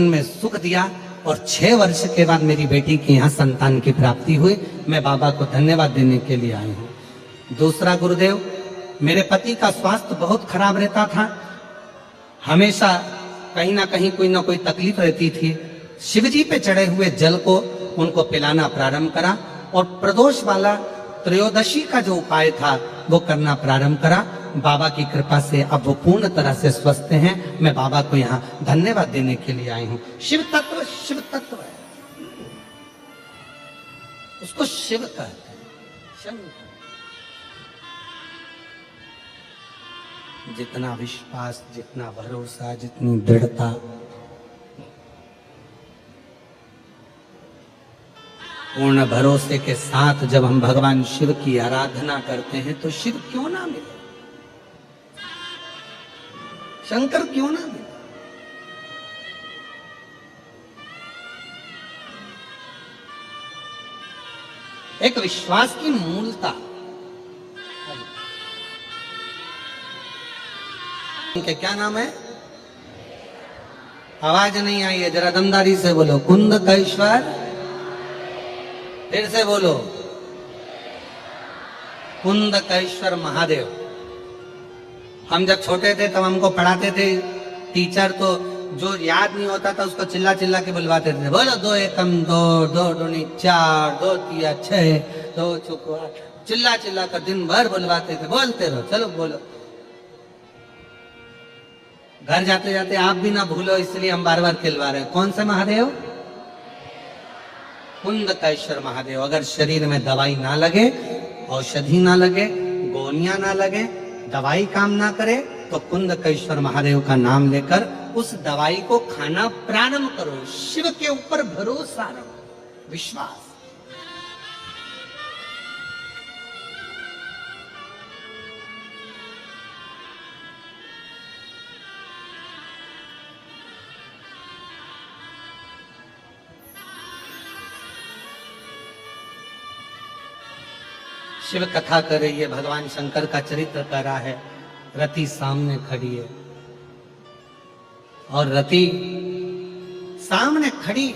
में सुख दिया और 6 वर्ष के बाद मेरी बेटी की यहाँ संतान की प्राप्ति हुई। मैं बाबा को धन्यवाद देने के लिए आई हूँ। दूसरा गुरुदेव, मेरे पति का स्वास्थ्य बहुत खराब रहता था, हमेशा कहीं ना कहीं कोई ना कोई तकलीफ रहती थी। शिवजी पे चढ़े हुए जल को उनको पिलाना प्रारंभ करा और प्रदोष वाला त्रयोदशी का जो उपाय था वो करना प्रारंभ करा। बाबा की कृपा से अब वो पूर्ण तरह से स्वस्थ हैं। मैं बाबा को यहाँ धन्यवाद देने के लिए आई हूँ। शिव तत्व है, उसको शिव कहते हैं, शंकर। जितना विश्वास, जितना भरोसा, जितनी दृढ़ता, पूर्ण भरोसे के साथ जब हम भगवान शिव की आराधना करते हैं तो शिव क्यों ना मिले, शंकर क्यों ना मिले। एक विश्वास की मूलता। उनके क्या नाम है? आवाज नहीं आई है, जरा दमदारी से बोलो। कुंदकेश्वर। फिर से बोलो, कुंदकेश्वर महादेव। हम जब छोटे थे तब हमको पढ़ाते थे टीचर, तो जो याद नहीं होता था उसको चिल्ला चिल्ला के बुलवाते थे। बोलो 2 एकम 2, 2 दूनी 4, 2 तिया 6, 2 चौको 8। चिल्ला चिल्ला कर दिन भर बुलवाते थे। बोलते रहो, चलो बोलो। घर जाते जाते आप भी ना भूलो, इसलिए हम बार बार खिलवा रहे हैं। कौन से महादेव? कुंदकेश्वर महादेव। अगर शरीर में दवाई ना लगे, औषधि ना लगे, गोलियां ना लगे, दवाई काम ना करे, तो कुंदकेश्वर महादेव का नाम लेकर उस दवाई को खाना प्रारंभ करो। शिव के ऊपर भरोसा रखो, विश्वास। शिव कथा कर रही है, भगवान शंकर का चरित्र कर रहा है। रति सामने खड़ी है और रति सामने खड़ी,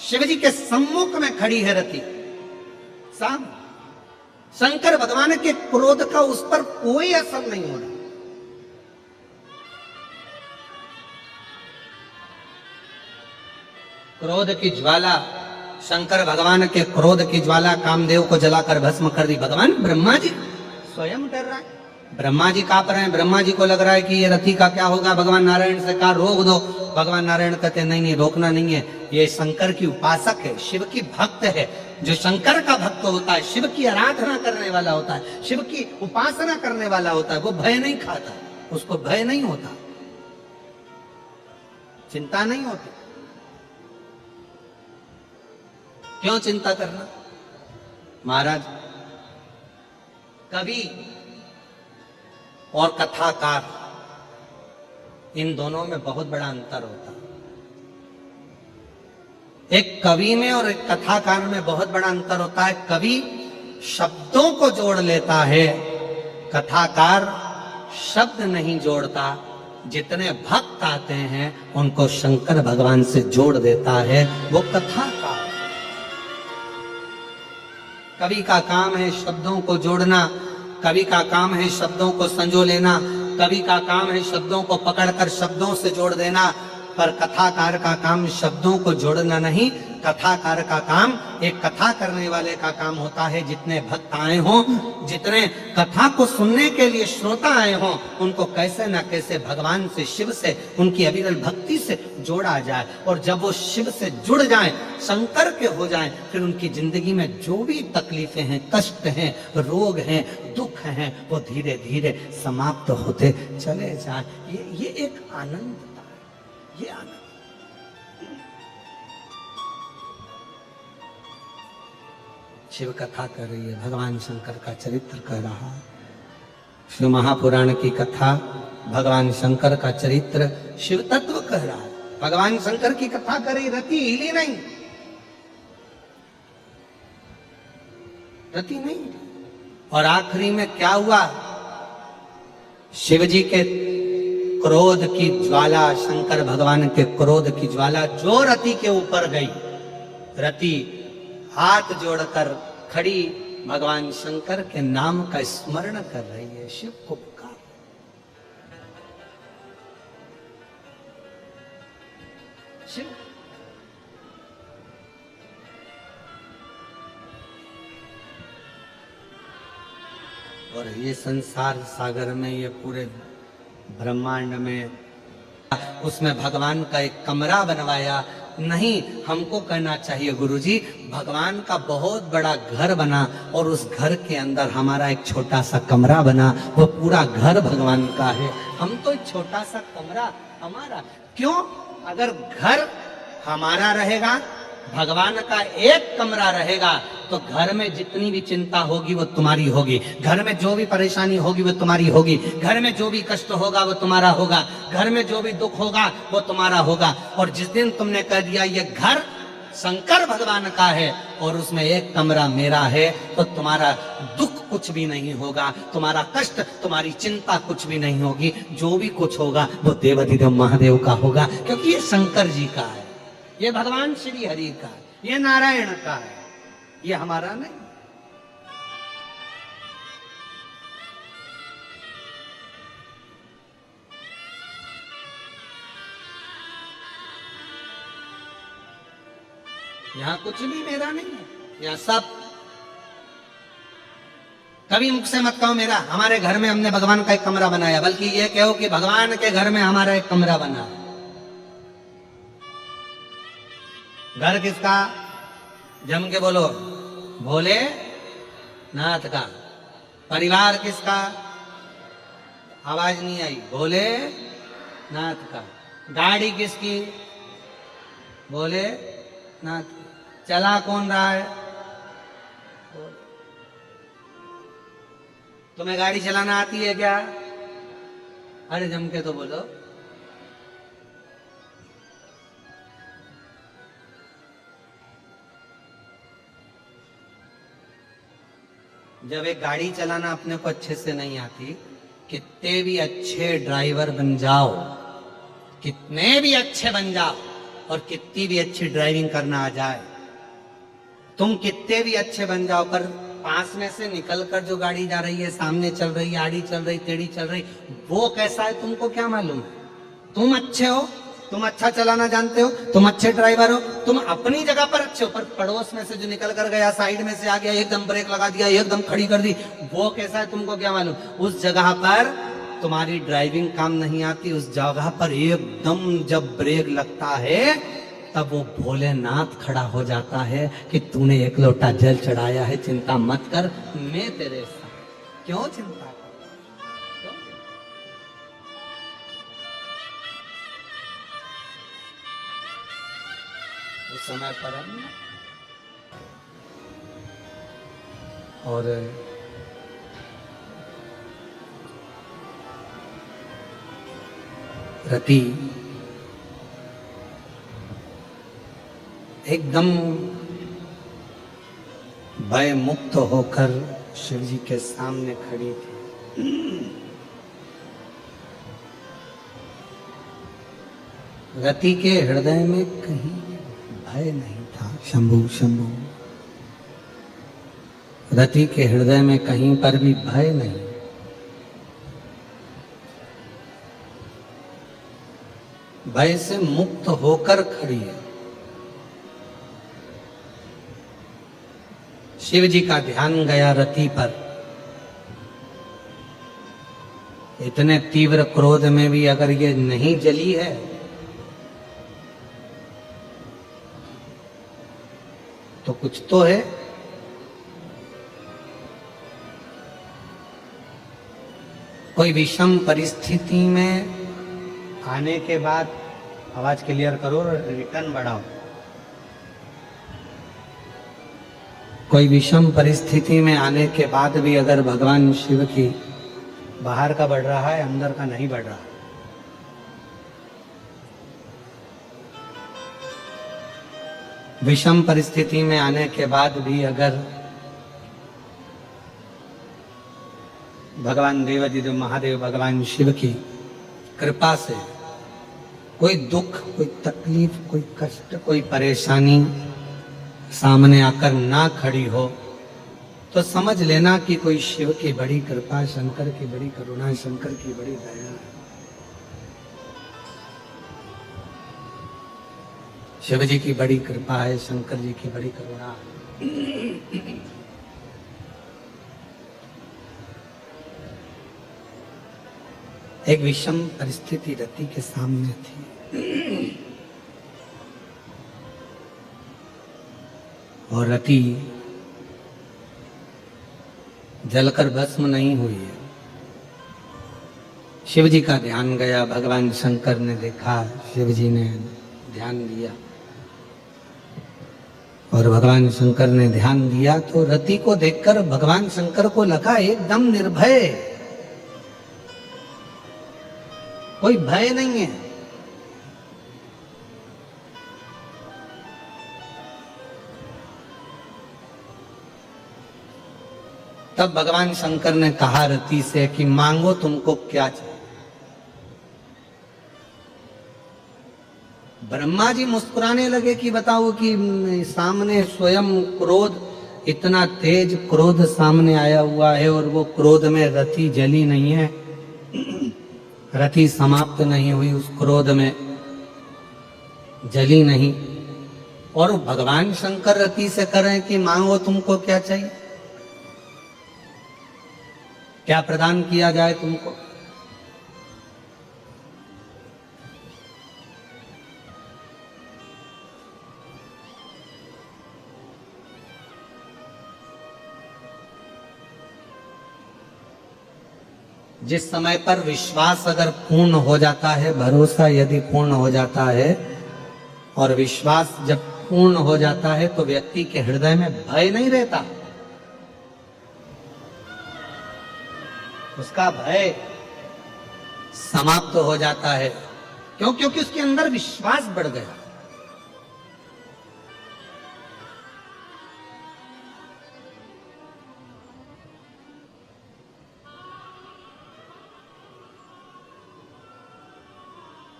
शिवजी के सम्मुख में खड़ी है रति सामने। शंकर भगवान के क्रोध का उस पर कोई असर नहीं हो रहा। क्रोध की ज्वाला, शंकर भगवान के क्रोध की ज्वाला कामदेव को जलाकर भस्म कर दी। भगवान ब्रह्मा जी स्वयं डर रहा है, ब्रह्मा जी कांप रहे हैं। ब्रह्मा जी को लग रहा है कि ये रति का क्या होगा। भगवान नारायण से कहा रोक दो। भगवान नारायण कहते नहीं नहीं, रोकना नहीं है। ये शंकर की उपासक है, शिव की भक्त है। जो शंकर का भक्त होता है, शिव की आराधना करने वाला होता है, शिव की उपासना करने वाला होता है, वो भय नहीं खाता, उसको भय नहीं होता, चिंता नहीं होती। क्यों चिंता करना? महाराज, कवि और कथाकार, इन दोनों में बहुत बड़ा अंतर होता है। एक कवि में और एक कथाकार में बहुत बड़ा अंतर होता है। कवि शब्दों को जोड़ लेता है, कथाकार शब्द नहीं जोड़ता। जितने भक्त आते हैं उनको शंकर भगवान से जोड़ देता है, वो कथाकार। कवि का काम है शब्दों को जोड़ना, कवि का काम है शब्दों को संजो लेना, कवि का काम है शब्दों को पकड़कर शब्दों से जोड़ देना। पर कथाकार का काम शब्दों को जोड़ना नहीं, कथाकार का काम, एक कथा करने वाले का काम होता है। जितने भक्त आए हों, जितने कथा को सुनने के लिए श्रोता आए हों, उनको कैसे न कैसे भगवान से, शिव से, उनकी अविरल भक्ति से जोड़ा जाए। और जब वो शिव से जुड़ जाएं, शंकर के हो जाएं, फिर उनकी जिंदगी में जो भी तकलीफें हैं, कष्ट हैं, रोग हैं, दुख हैं, वो धीरे धीरे समाप्त होते चले जाएं। ये एक आनंद, ये आनंद। शिव कथा कर रही है, भगवान शंकर का चरित्र कह रहा है। शिव महापुराण की कथा, भगवान शंकर का चरित्र, शिव तत्व कह रहा है। भगवान शंकर की कथा कर रही, रति हिली नहीं, रति नहीं। और आखिरी में क्या हुआ? शिव जी के क्रोध की ज्वाला, शंकर भगवान के क्रोध की ज्वाला जो रति के ऊपर गई, रति हाथ जोड़कर खड़ी भगवान शंकर के नाम का स्मरण कर रही है, शिव को पुकार। शिव और ये संसार सागर में, ये पूरे ब्रह्मांड में, उसमें भगवान का एक कमरा बनवाया नहीं। हमको कहना चाहिए गुरुजी, भगवान का बहुत बड़ा घर बना और उस घर के अंदर हमारा एक छोटा सा कमरा बना, वो पूरा घर भगवान का है, हम तो एक छोटा सा कमरा हमारा। क्यों? अगर घर हमारा रहेगा, भगवान का एक कमरा रहेगा, तो घर में जितनी भी चिंता होगी वो तुम्हारी होगी, घर में जो भी परेशानी होगी वो तुम्हारी होगी, घर में जो भी कष्ट होगा वो तुम्हारा होगा, घर में जो भी दुख होगा वो तुम्हारा होगा। और जिस दिन तुमने कह दिया ये घर शंकर भगवान का है और उसमें एक कमरा मेरा है, तो तुम्हारा दुख कुछ भी नहीं होगा, तुम्हारा कष्ट, तुम्हारी चिंता कुछ भी नहीं होगी। जो भी कुछ होगा वो देवाधिदेव महादेव का होगा, क्योंकि ये शंकर जी का है, ये भगवान श्री हरि का है, ये नारायण का है, ये हमारा नहीं। यहां कुछ भी मेरा नहीं है, यहां सब। कभी मुख से मत कहो मेरा, हमारे घर में हमने भगवान का एक कमरा बनाया, बल्कि ये कहो कि भगवान के घर में हमारा एक कमरा बना। घर किसका? जम के बोलो, भोले नाथ का। परिवार किसका? आवाज नहीं आई, भोले नाथ का। गाड़ी किसकी? भोले नाथ की। चला कौन रहा है? तुम्हें गाड़ी चलाना आती है क्या? अरे जम के तो बोलो। जब एक गाड़ी चलाना अपने को अच्छे से नहीं आती, कितने भी अच्छे ड्राइवर बन जाओ, कितने भी अच्छे बन जाओ और कितनी भी अच्छी ड्राइविंग करना आ जाए, तुम कितने भी अच्छे बन जाओ, पर पास में से निकलकर जो गाड़ी जा रही है, सामने चल रही है, आड़ी चल रही, टेढ़ी चल रही, वो कैसा है तुमको क्या मालूम है? तुम अच्छे हो, तुम अच्छा चलाना जानते हो, तुम अच्छे ड्राइवर हो, तुम अपनी जगह पर अच्छे हो, पर पड़ोस में से जो निकल कर गया, साइड में से आ गया, एकदम ब्रेक लगा दिया, एकदम खड़ी कर दी, वो कैसा है तुमको क्या मालूम? उस जगह पर तुम्हारी ड्राइविंग काम नहीं आती, उस जगह पर एकदम जब ब्रेक लगता है तब वो भोलेनाथ खड़ा हो जाता है कि तूने एक लोटा जल चढ़ाया है, चिंता मत कर, मैं तेरे साथ। क्यों चिंता? उस समय पर हम और रति एकदम भय मुक्त होकर शिव जी के सामने खड़ी थी। रति के हृदय में कहीं भय नहीं था। शंभु शंभु, रति के हृदय में कहीं पर भी भय नहीं। भय से मुक्त होकर खड़ी है। शिव जी का ध्यान गया रति पर। इतने तीव्र क्रोध में भी अगर ये नहीं जली है तो कुछ तो है। कोई विषम परिस्थिति में आने के बाद, आवाज क्लियर करो और रिटर्न बढ़ाओ। कोई विषम परिस्थिति में आने के बाद भी अगर भगवान शिव की बाहर का बढ़ रहा है, अंदर का नहीं बढ़ रहा, विषम परिस्थिति में आने के बाद भी अगर भगवान देवाधिदेव महादेव भगवान शिव की कृपा से कोई दुख, कोई तकलीफ, कोई कष्ट, कोई परेशानी सामने आकर ना खड़ी हो तो समझ लेना कि कोई शिव की बड़ी कृपा, शंकर की बड़ी करुणा, शंकर की बड़ी दया। शिव जी की बड़ी कृपा है, शंकर जी की बड़ी करुणा है। एक विषम परिस्थिति रति के सामने थी और रति जलकर भस्म नहीं हुई है। शिव जी का ध्यान गया, भगवान शंकर ने देखा, शिव जी ने ध्यान दिया और भगवान शंकर ने ध्यान दिया तो रति को देखकर भगवान शंकर को लगा एकदम निर्भय, कोई भय नहीं है। तब भगवान शंकर ने कहा रति से कि मांगो तुमको क्या चाहिए। ब्रह्मा जी मुस्कुराने लगे कि बताओ कि सामने स्वयं क्रोध, इतना तेज क्रोध सामने आया हुआ है और वो क्रोध में रति जली नहीं है, रति समाप्त नहीं हुई, उस क्रोध में जली नहीं। और भगवान शंकर रति से कह रहे हैं कि मांगो तुमको क्या चाहिए, क्या प्रदान किया जाए तुमको। जिस समय पर विश्वास अगर पूर्ण हो जाता है, भरोसा यदि पूर्ण हो जाता है और विश्वास जब पूर्ण हो जाता है तो व्यक्ति के हृदय में भय नहीं रहता, उसका भय समाप्त हो जाता है। क्यों? क्योंकि उसके अंदर विश्वास बढ़ गया।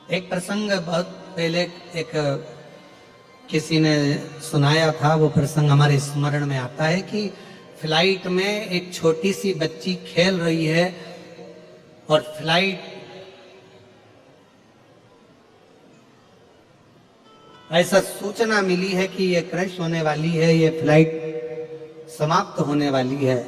एक प्रसंग बहुत पहले एक किसी ने सुनाया था, वो प्रसंग हमारे स्मरण में आता है कि फ्लाइट में एक छोटी सी बच्ची खेल रही है और फ्लाइट ऐसा सूचना मिली है कि ये क्रैश होने वाली है, ये फ्लाइट समाप्त होने वाली है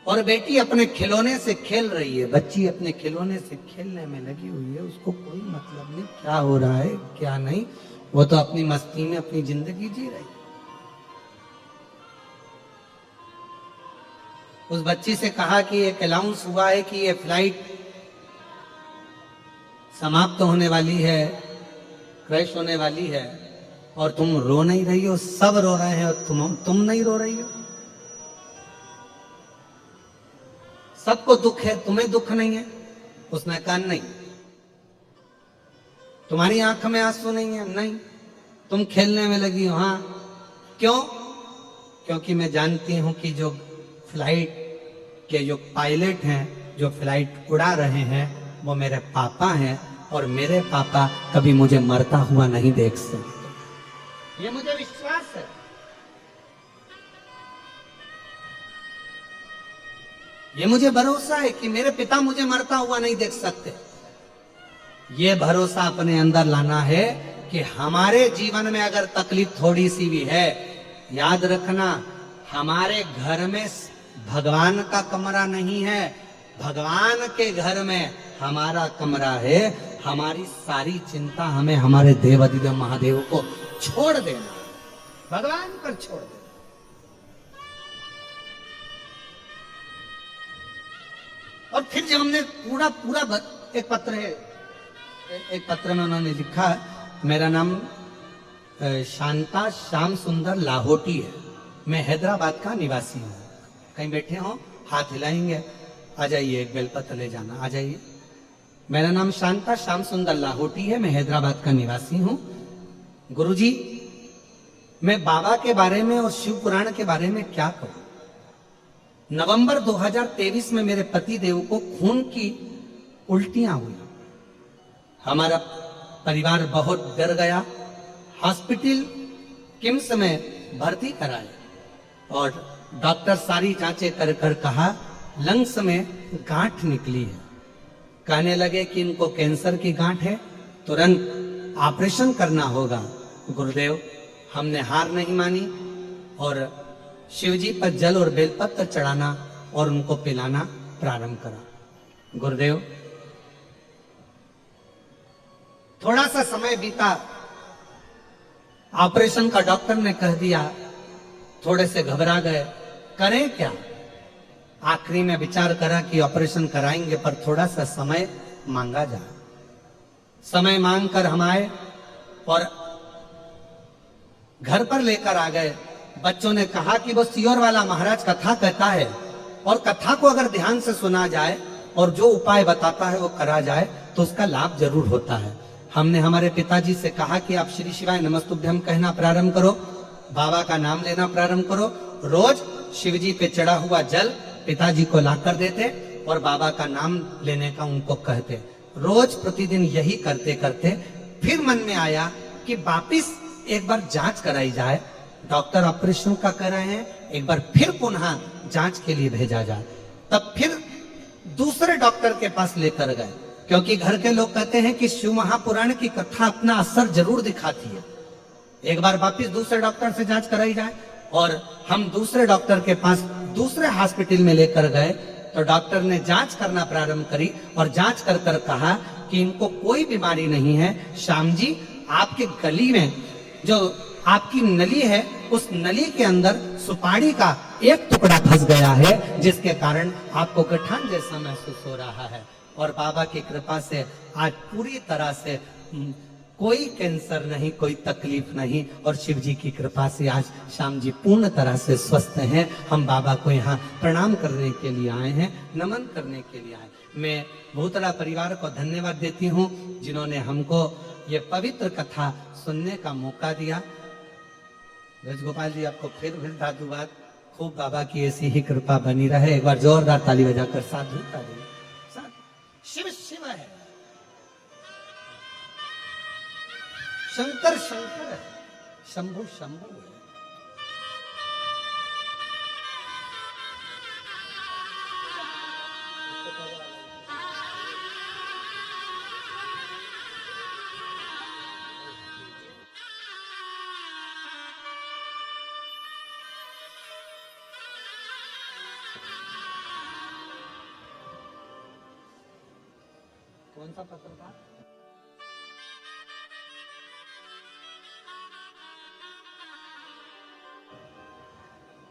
और बेटी अपने खिलौने से खेल रही है। बच्ची अपने खिलौने से खेलने में लगी हुई है, उसको कोई मतलब नहीं क्या हो रहा है क्या नहीं, वो तो अपनी मस्ती में अपनी जिंदगी जी रही। उस बच्ची से कहा कि एक अनाउंस हुआ है कि ये फ्लाइट समाप्त होने वाली है, क्रैश होने वाली है और तुम रो नहीं रही हो, सब रो रहे हैं और तुम नहीं रो रही हो। सबको दुख है, तुम्हें दुख नहीं है। उसने कहा नहीं। तुम्हारी आंख में आंसू नहीं है? नहीं। तुम खेलने में लगी हो? हाँ। क्यों? क्योंकि मैं जानती हूं कि जो फ्लाइट के जो पायलट हैं, जो फ्लाइट उड़ा रहे हैं, वो मेरे पापा हैं और मेरे पापा कभी मुझे मरता हुआ नहीं देख सकते। ये मुझे विश्वास है। ये मुझे भरोसा है कि मेरे पिता मुझे मरता हुआ नहीं देख सकते। ये भरोसा अपने अंदर लाना है कि हमारे जीवन में अगर तकलीफ थोड़ी सी भी है, याद रखना हमारे घर में भगवान का कमरा नहीं है, भगवान के घर में हमारा कमरा है। हमारी सारी चिंता हमें हमारे देवाधिदेव महादेव को छोड़ देना, भगवान पर छोड़ देना। और फिर जब हमने पूरा एक पत्र है, एक पत्र में उन्होंने लिखा, मेरा नाम शांता श्याम सुंदर लाहोटी है, मैं हैदराबाद का निवासी हूँ। कहीं बैठे हो हाथ हिलाएंगे, आ जाइए, एक बेलपत्र ले जाना, आ जाइए। मेरा नाम शांता श्याम सुंदर लाहोटी है, मैं हैदराबाद का निवासी हूँ। गुरुजी, मैं बाबा के बारे में और शिव पुराण के बारे में क्या कहूँ। नवंबर 2023 में मेरे पति देव को खून की उल्टियां हुई। हमारा परिवार बहुत डर गया, हॉस्पिटल किम्स में भर्ती कराए और डॉक्टर सारी जांचें कर कर कहा लंग्स में गांठ निकली है। कहने लगे कि इनको कैंसर की गांठ है, तुरंत ऑपरेशन करना होगा। गुरुदेव, हमने हार नहीं मानी और शिवजी पर जल और बेलपत्र चढ़ाना और उनको पिलाना प्रारंभ करा। गुरुदेव, थोड़ा सा समय बीता, ऑपरेशन का डॉक्टर ने कह दिया, थोड़े से घबरा गए, करें क्या। आखिरी में विचार करा कि ऑपरेशन कराएंगे पर थोड़ा सा समय मांगा जाए। समय मांग कर हम आए और घर पर लेकर आ गए। बच्चों ने कहा कि वो सियोर वाला महाराज कथा कहता है और कथा को अगर ध्यान से सुना जाए और जो उपाय बताता है वो करा जाए तो उसका लाभ जरूर होता है। हमने हमारे पिताजी से कहा कि आप श्री शिवाय नमस्तुभ्यम कहना प्रारंभ करो, बाबा का नाम लेना प्रारंभ करो। रोज शिवजी पे चढ़ा हुआ जल पिताजी को लाकर देते और बाबा का नाम लेने का उनको कहते। रोज प्रतिदिन यही करते करते फिर मन में आया कि वापिस एक बार जांच कराई जाए। डॉक्टर ऑपरेशन का कर रहे हैं, एक बार फिर पुनः जांच के लिए भेजा जाए। तब फिर दूसरे डॉक्टर के पास लेकर गए, क्योंकि घर के लोग कहते हैं कि शिव महापुराण की कथा अपना असर जरूर दिखाती है। एक बार वापिस दूसरे डॉक्टर से जांच कराई जाए और हम दूसरे डॉक्टर के पास दूसरे हॉस्पिटल में लेकर गए तो डॉक्टर ने जांच करना प्रारंभ करी और जांच कर कर कहा कि इनको कोई बीमारी नहीं है। श्याम जी, आपके गली में जो आपकी नली है उस नली के अंदर सुपारी का एक टुकड़ा फंस गया है, जिसके कारण आपको गठान जैसा महसूस हो रहा है। और बाबा की कृपा से आज पूरी तरह से कोई कैंसर नहीं, कोई तकलीफ नहीं और शिव जी की कृपा से आज श्याम जी पूर्ण तरह से स्वस्थ हैं। हम बाबा को यहाँ प्रणाम करने के लिए आए हैं, नमन करने के लिए आए। मैं भूतड़ा परिवार को धन्यवाद देती हूँ जिन्होंने हमको ये पवित्र कथा सुनने का मौका दिया। ब्रजगोपाल जी, आपको फिर साधुवाद। खूब बाबा की ऐसी ही कृपा बनी रहे। एक बार जोरदार ताली बजाकर साधुता दें। शिव शिव है, शंकर शंकर है, शंभु शंभु है। कौन सा पत्र था?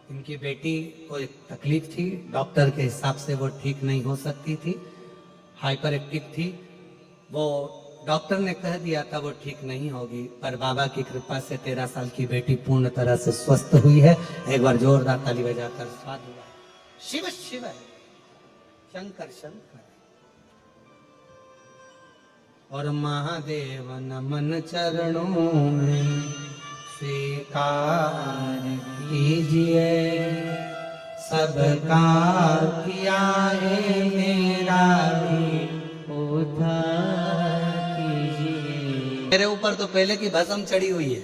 इनकी बेटी को एक तकलीफ थी, डॉक्टर के हिसाब से वो ठीक नहीं हो सकती थी, हाइपर एक्टिव थी। वो डॉक्टर ने कह दिया था वो ठीक नहीं होगी, पर बाबा की कृपा से 13 साल की बेटी पूर्ण तरह से स्वस्थ हुई है। एक बार जोरदार ताली बजाकर साधु। शिव शिव है, शंकर शंकर और महादेव नमन चरणों में स्वीकार कीजिए, सबका किया है मेरा भी उद्धार कीजिए। मेरे ऊपर तो पहले की भस्म चढ़ी हुई है,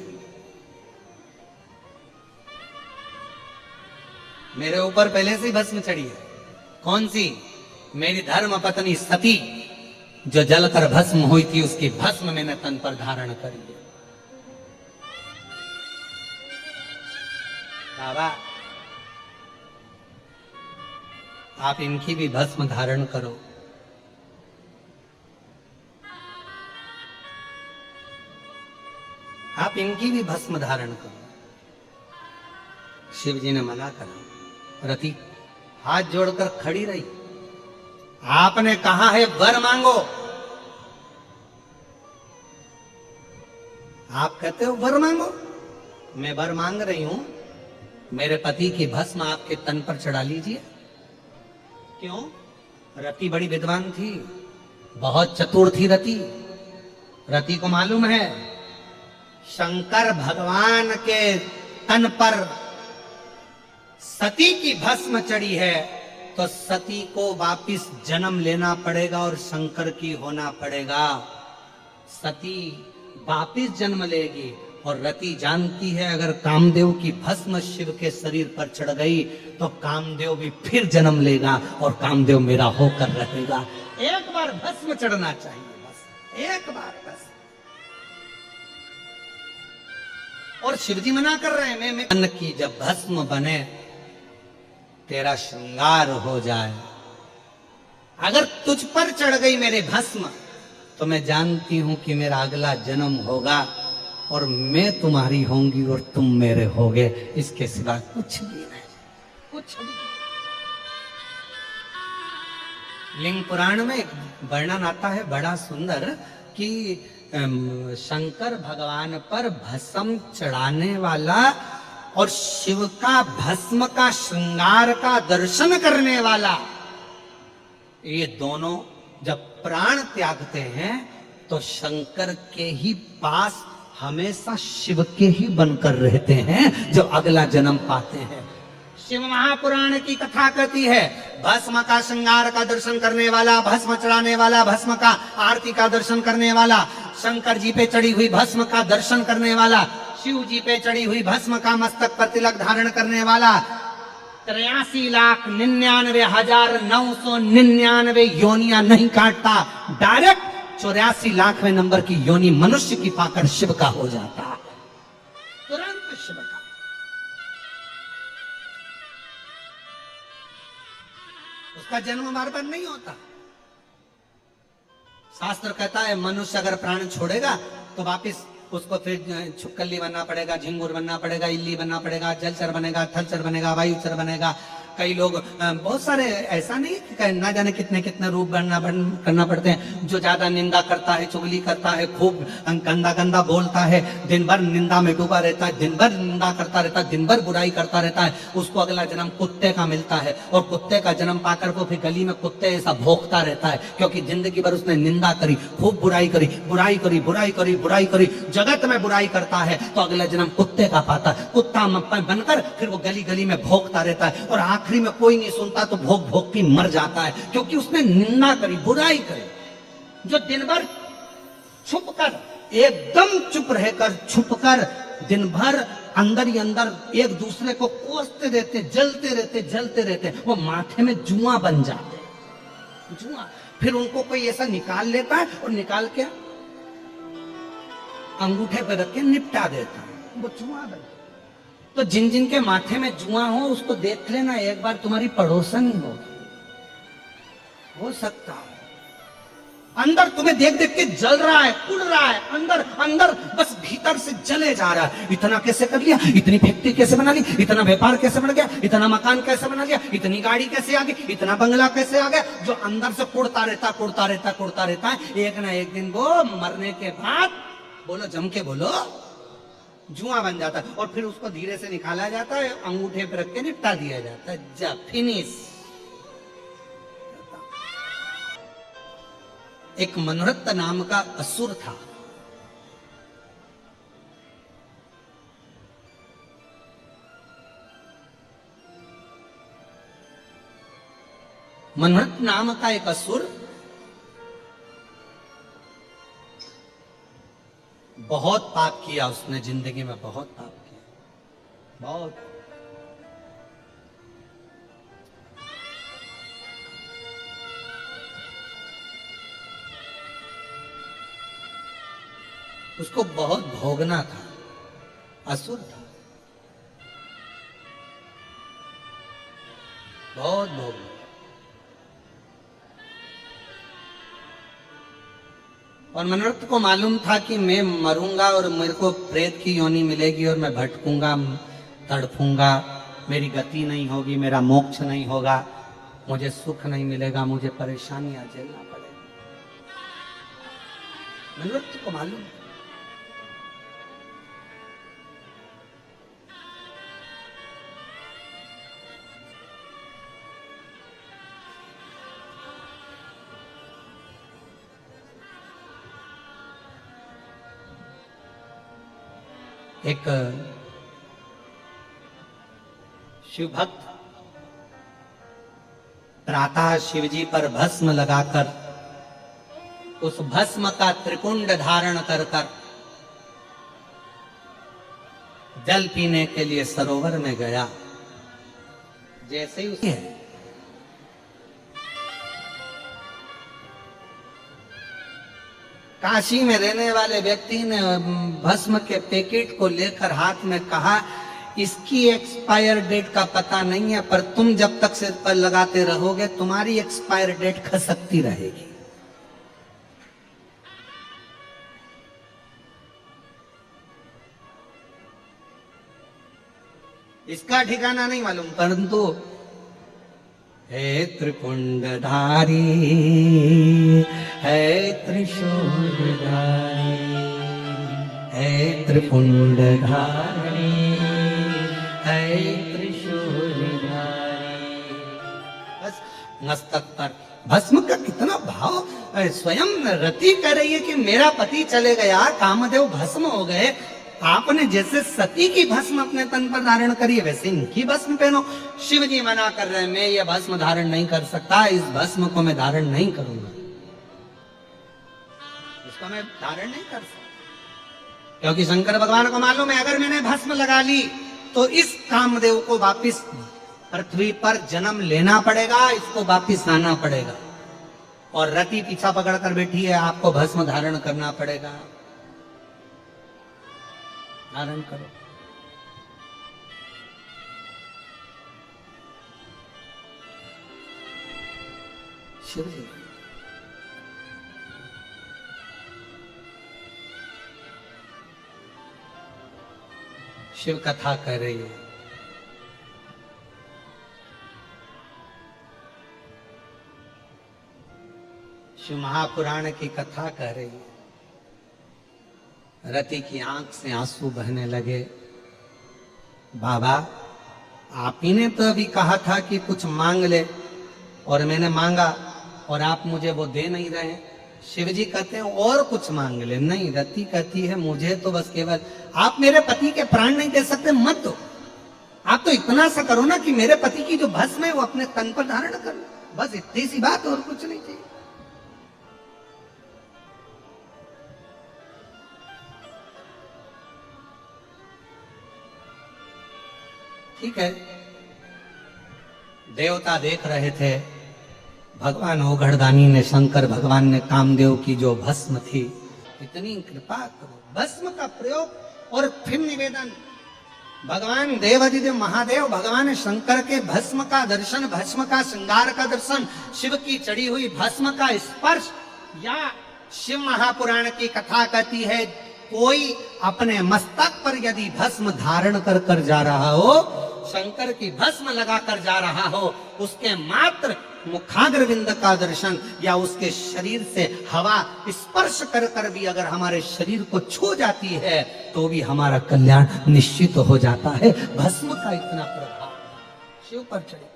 मेरे ऊपर पहले से ही भस्म चढ़ी है। कौन सी? मेरी धर्म पत्नी सती जो जलकर भस्म हुई थी, उसकी भस्म मैंने तन पर धारण कर लिया। बाबा, आप इनकी भी भस्म धारण करो। आप इनकी भी भस्म धारण करो। शिव जी ने मना करा। रति हाथ जोड़कर खड़ी रही। आपने कहा है वर मांगो, आप कहते हो वर मांगो। मैं वर मांग रही हूं, मेरे पति की भस्म आपके तन पर चढ़ा लीजिए। क्यों? रति बड़ी विद्वान थी, बहुत चतुर थी रति। रति को मालूम है शंकर भगवान के तन पर सती की भस्म चढ़ी है तो सती को वापिस जन्म लेना पड़ेगा और शंकर की होना पड़ेगा। सती वापिस जन्म लेगी और रति जानती है अगर कामदेव की भस्म शिव के शरीर पर चढ़ गई तो कामदेव भी फिर जन्म लेगा और कामदेव मेरा होकर रहेगा। एक बार भस्म चढ़ना चाहिए, बस एक बार बस। और शिवजी मना कर रहे हैं मैं अन्न की जब भस्म बने तेरा श्रृंगार हो जाए। अगर तुझ पर चढ़ गई मेरे भस्म तो मैं जानती हूं कि मेरा अगला जन्म होगा और मैं तुम्हारी होंगी और तुम मेरे होगे, इसके सिवा कुछ भी नहीं, कुछ भी। लिंग पुराण में एक वर्णन आता है बड़ा सुंदर कि शंकर भगवान पर भस्म चढ़ाने वाला और शिव का भस्म का श्रृंगार का दर्शन करने वाला, ये दोनों जब प्राण त्यागते हैं तो शंकर के ही पास हमेशा शिव के ही बनकर रहते हैं जब अगला जन्म पाते हैं। शिव महापुराण की कथा कहती है भस्म का श्रृंगार का दर्शन करने वाला, भस्म चढ़ाने वाला, भस्म का आरती का दर्शन करने वाला, शंकर जी पे चढ़ी हुई भस्म का दर्शन करने वाला, शिव जी पे चढ़ी हुई भस्म का मस्तक पर तिलक धारण करने वाला 83,99,999 योनियां नहीं काटता, डायरेक्ट 84,00,000वें नंबर की योनि मनुष्य की पाकर शिव का हो जाता, तुरंत शिव का। उसका जन्म बार बार नहीं होता। शास्त्र कहता है मनुष्य अगर प्राण छोड़ेगा तो वापिस उसको फिर छुक्कली बनना पड़ेगा, झिंगुर बनना पड़ेगा, इल्ली बनना पड़ेगा, जलचर बनेगा, थलचर बनेगा, वायुचर बनेगा। कई लोग बहुत सारे ऐसा नहीं कि ना जाने कितने कितने रूप करना पड़ते हैं। जो ज्यादा निंदा करता है, चुगली करता है, खूब गंदा गंदा बोलता है, दिन भर निंदा में डूबा रहता है, दिन भर निंदा करता रहता है, दिन भर बुराई करता रहता है, उसको अगला जन्म कुत्ते का मिलता है और कुत्ते का जन्म पाकर वो फिर गली में कुत्ते ऐसा भौंकता रहता है क्योंकि जिंदगी भर उसने निंदा करी, खूब बुराई करी, बुराई करी, बुराई करी, बुराई करी, जगत में बुराई करता है तो अगला जन्म कुत्ते का पाता है। कुत्ता बनकर फिर वो गली गली में भौंकता रहता है और आखिरी में कोई नहीं सुनता तो भोग भोग के मर जाता है क्योंकि उसने निंदा करी, बुराई करी। जो दिन भर छुप कर, एकदम चुप रहकर, छुप कर दिन भर अंदर ही अंदर एक दूसरे को कोसते रहते, जलते रहते, वो माथे में जुआ बन जाते, जुआ। फिर उनको कोई ऐसा निकाल लेता है और निकाल के अंगूठे पर रख के निपटा देता है, वो जुआ बन। तो जिन जिन के माथे में जुआ हो उसको देख लेना, एक बार तुम्हारी पड़ोसन ही हो सकता है। अंदर तुम्हें देख देख के जल रहा है, उड़ रहा है, अंदर अंदर बस भीतर से जले जा रहा है। इतना कैसे कर लिया, इतनी फैक्ट्री कैसे बना ली, इतना व्यापार कैसे बन गया, इतना मकान कैसे बना लिया, इतनी गाड़ी कैसे आ गई, इतना बंगला कैसे आ गया। जो अंदर से कुड़ता रहता है, एक ना एक दिन वो मरने के बाद, बोलो जम के बोलो, जुआ बन जाता है और फिर उसको धीरे से निकाला जाता है, अंगूठे पर रख के निपटा दिया जाता है, जा फिनिश। एक मनोरथ नाम का असुर था। मनोरथ नाम का एक असुर बहुत पाप किया उसने, जिंदगी में बहुत पाप किया, बहुत। उसको बहुत भोगना था, असुर था, बहुत भोगना। और मनोरथ को मालूम था कि मैं मरूंगा और मेरे को प्रेत की योनि मिलेगी और मैं भटकूंगा, तड़पूंगा, मेरी गति नहीं होगी, मेरा मोक्ष नहीं होगा, मुझे सुख नहीं मिलेगा, मुझे परेशानियां झेलना पड़ेगा। मनोरथ को मालूम। एक शिव भक्त प्रातः शिवजी पर भस्म लगाकर उस भस्म का त्रिपुंड धारण कर कर जल पीने के लिए सरोवर में गया। जैसे ही उसे काशी में रहने वाले व्यक्ति ने भस्म के पैकेट को लेकर हाथ में कहा, इसकी एक्सपायर डेट का पता नहीं है, पर तुम जब तक सिर पर लगाते रहोगे तुम्हारी एक्सपायर डेट खसकती रहेगी। इसका ठिकाना नहीं मालूम, परंतु हे त्रिपुंडधारी, हे त्रिशूलधारी, हे त्रिपुंडधारी, हे त्रिशूलधारी। बस मस्तक पर भस्म का कितना भाव, स्वयं रति कर रही है कि मेरा पति चले गया, कामदेव भस्म हो गए। आपने जैसे सती की भस्म अपने तन पर धारण करी है, वैसे इनकी भस्म पहनो। शिव जी मना कर रहे हैं, मैं ये भस्म धारण नहीं कर सकता, इस भस्म को मैं धारण नहीं करूंगा, इसको मैं धारण नहीं कर सकता। क्योंकि शंकर भगवान को मालूम है, अगर मैंने भस्म लगा ली तो इस कामदेव को वापिस पृथ्वी पर जन्म लेना पड़ेगा, इसको वापिस आना पड़ेगा। और रति पीछा पकड़ कर बैठी है, आपको भस्म धारण करना पड़ेगा, धारण करो। शिव जी शिव कथा कर रही है। शिव महापुराण की कथा कह रही है। रति की आंख से आंसू बहने लगे। बाबा, आप ही ने तो अभी कहा था कि कुछ मांग ले, और मैंने मांगा और आप मुझे वो दे नहीं रहे। शिव जी कहते हैं और कुछ मांग ले। नहीं, रति कहती है मुझे तो बस केवल, आप मेरे पति के प्राण नहीं दे सकते, मत दो, आप तो इतना सा करो ना कि मेरे पति की जो भस्म है वो अपने तन पर धारण कर लो, बस इतनी सी बात, और कुछ नहीं चाहिए। ठीक है, देवता देख रहे थे, भगवान ओघड़दानी ने, शंकर भगवान ने कामदेव की जो भस्म थी, इतनी कृपा करो, भस्म का प्रयोग। और फिर निवेदन, भगवान देवाधिदेव महादेव भगवान शंकर के भस्म का दर्शन, भस्म का श्रृंगार का दर्शन, शिव की चढ़ी हुई भस्म का स्पर्श, या शिव महापुराण की कथा कहती है कोई अपने मस्तक पर यदि भस्म धारण कर कर जा रहा हो, शंकर की भस्म लगाकर जा रहा हो, उसके मात्र मुखाग्रविंद का दर्शन या उसके शरीर से हवा स्पर्श कर कर भी अगर हमारे शरीर को छू जाती है तो भी हमारा कल्याण निश्चित हो जाता है। भस्म का इतना प्रभाव शिव पर चढ़े।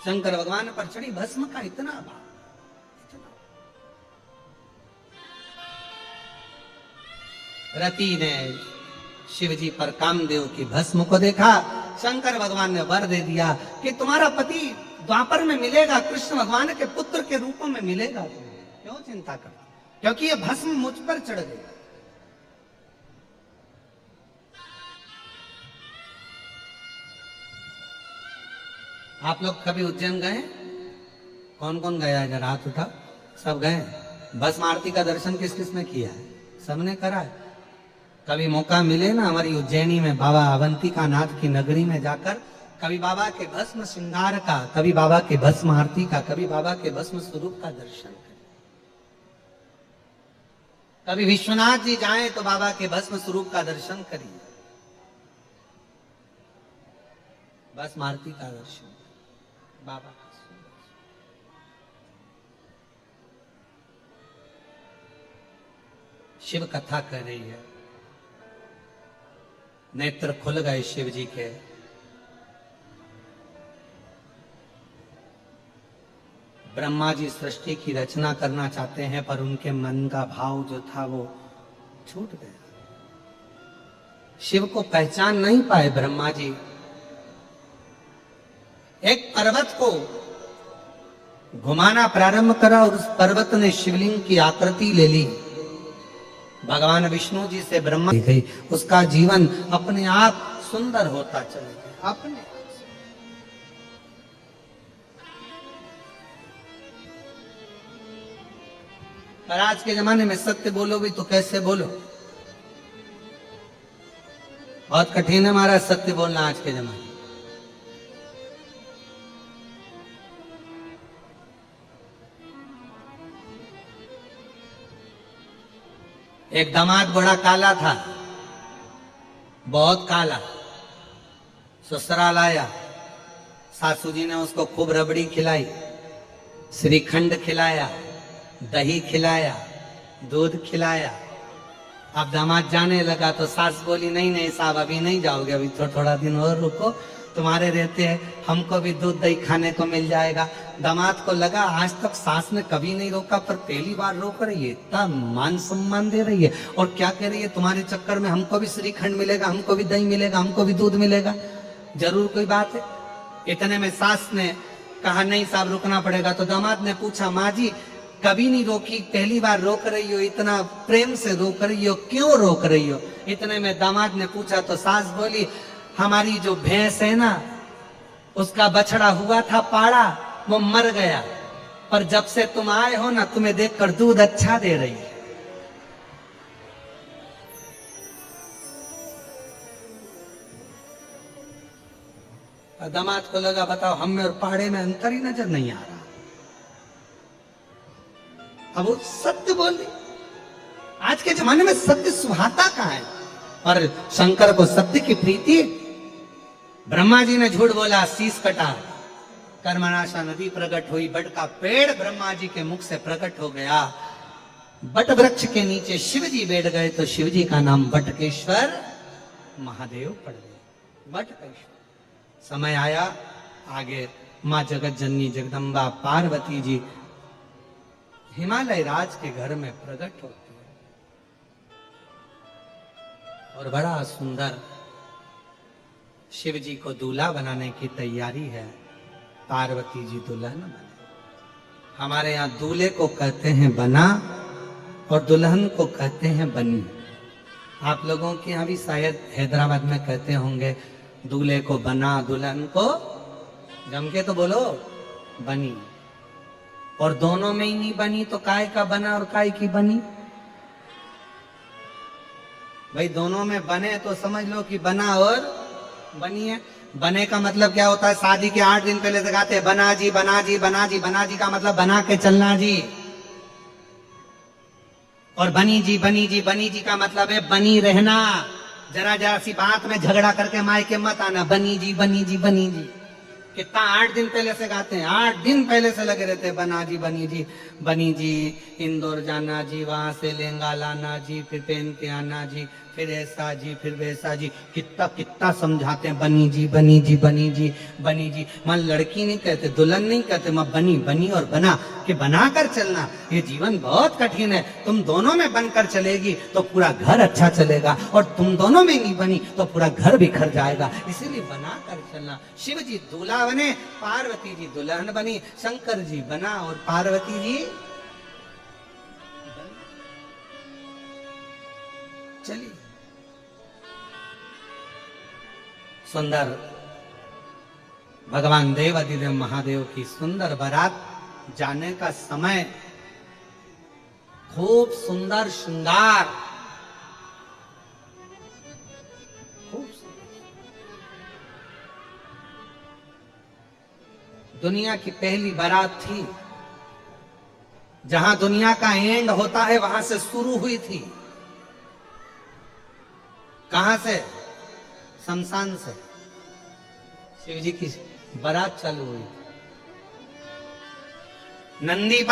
शंकर भगवान पर चढ़ी भस्म का इतना भाव, रति ने शिव जी पर कामदेव की भस्म को देखा। शंकर भगवान ने वर दे दिया कि तुम्हारा पति द्वापर में मिलेगा, कृष्ण भगवान के पुत्र के रूप में मिलेगा, क्यों चिंता कर, क्योंकि ये भस्म मुझ पर चढ़ गई। आप लोग कभी उज्जैन गए? कौन कौन गया? जरा हाथ उठा। सब गए? भस्म आरती का दर्शन किस किस ने किया है? सबने करा है। कभी मौका मिले ना हमारी उज्जैनी में बाबा अवंतिका नाथ की नगरी में जाकर, कभी बाबा के भस्म श्रृंगार का, कभी बाबा के भस्म आरती का, कभी बाबा के भस्म स्वरूप का दर्शन करें। कभी विश्वनाथ जी जाएं तो बाबा के भस्म स्वरूप का दर्शन करिए, भस्म आरती का दर्शन, बाबा का। शिव कथा कर रही है, नेत्र खुल गए शिव जी के। ब्रह्मा जी सृष्टि की रचना करना चाहते हैं, पर उनके मन का भाव जो था वो छूट गया। शिव को पहचान नहीं पाए ब्रह्मा जी। एक पर्वत को घुमाना प्रारंभ करा और उस पर्वत ने शिवलिंग की आकृति ले ली। भगवान विष्णु जी से ब्रह्मा गई, उसका जीवन अपने आप सुंदर होता चला गया अपने। पर आज के जमाने में सत्य बोलो भी तो कैसे बोलो, बहुत कठिन है महाराज सत्य बोलना आज के जमाने। एक दामाद बड़ा काला था, बहुत काला। ससुराल आया, सासू जी ने उसको खूब रबड़ी खिलाई, श्रीखंड खिलाया, दही खिलाया, दूध खिलाया। अब दामाद जाने लगा तो सास बोली नहीं नहीं साहब अभी नहीं जाओगे, अभी थोड़ा दिन और रुको, तुम्हारे रहते हैं हमको भी दूध दही खाने को मिल जाएगा। दामाद को लगा आज तक सास ने कभी नहीं रोका, पर पहली बार रोक रही है, इतना मान सम्मान दे रही है और क्या कह रही है तुम्हारे चक्कर में हमको भी श्रीखंड मिलेगा, हमको भी दही मिलेगा, हमको भी दूध मिलेगा, जरूर कोई बात है। इतने में सास ने कहा नहीं साहब रुकना पड़ेगा। तो दामाद ने पूछा माँ जी कभी नहीं रोकी, पहली बार रोक रही हो, इतना प्रेम से रोक रही हो, क्यों रोक रही हो? इतने में दामाद ने पूछा तो सास बोली हमारी जो भैंस है ना उसका बछड़ा हुआ था पाड़ा, वो मर गया, पर जब से तुम आए हो ना तुम्हें देखकर दूध अच्छा दे रही है। दामाद को लगा बताओ हम में और पहाड़े में अंतर ही नजर नहीं आ रहा। अब वो सत्य बोल रही। आज के जमाने में सत्य सुहाता कहां है? और शंकर को सत्य की प्रीति। ब्रह्मा जी ने झूठ बोला, शीश कटा, कर्मनाशा नदी प्रकट हुई, बट का पेड़ ब्रह्मा जी के मुख से प्रकट हो गया। बट वृक्ष के नीचे शिव जी बैठ गए तो शिव जी का नाम बटकेश्वर महादेव पड़ गए। बटकेश्वर। समय आया आगे मां जगत जननी जगदम्बा पार्वती जी हिमालय राज के घर में प्रकट होती है और बड़ा सुंदर शिव जी को दूल्हा बनाने की तैयारी है। पार्वती जी दुल्हन बने। हमारे यहाँ दूल्हे को कहते हैं बना और दुल्हन को कहते हैं बनी। आप लोगों के यहाँ भी शायद हैदराबाद में कहते होंगे दूल्हे को बना, दुल्हन को जम के तो बोलो बनी। और दोनों में ही नहीं बनी तो काय का बना और काय की बनी? भाई दोनों में बने तो समझ लो कि बना और बनी है। बने का मतलब क्या होता है? शादी के 8 दिन पहले से गाते हैं बना जी बना जी बना जी। बना जी का मतलब बना के चलना जी। और बनी जी बनी जी बनी जी का मतलब है बनी रहना। जरा जरा सी बात में झगड़ा करके मायके मत आना। बनी जी बनी जी बनी जी। कितना 8 दिन पहले से गाते हैं, 8 दिन पहले से लगे रहते हैं बना जी बनी जी बनी जी। इंदौर जाना जी, वहां से लहंगा लाना जी, फिर पहन के आना जी, फिर ऐसा जी फिर वैसा जी। कितना कितना समझाते हैं बनी जी बनी जी बनी जी बनी जी। मां लड़की नहीं कहते, दुल्हन नहीं कहते, मां बनी बनी और बना कि बना कर चलना। ये जीवन बहुत कठिन है। तुम दोनों में बनकर चलेगी तो पूरा घर अच्छा चलेगा, और तुम दोनों में नहीं बनी तो पूरा घर बिखर जाएगा। इसीलिए बना कर चलना। शिव जी दूल्हा बने, पार्वती जी दुल्हन बनी। शंकर जी बना और पार्वती जी चलिए। सुंदर भगवान देव अधिदेव महादेव की सुंदर बारात जाने का समय, खूब सुंदर श्रृंगार, खूब दुनिया की पहली बारात थी। जहां दुनिया का एंड होता है वहां से शुरू हुई थी। कहां से? शमशान से शिव जी की बारात चालू हुई। नंदी पर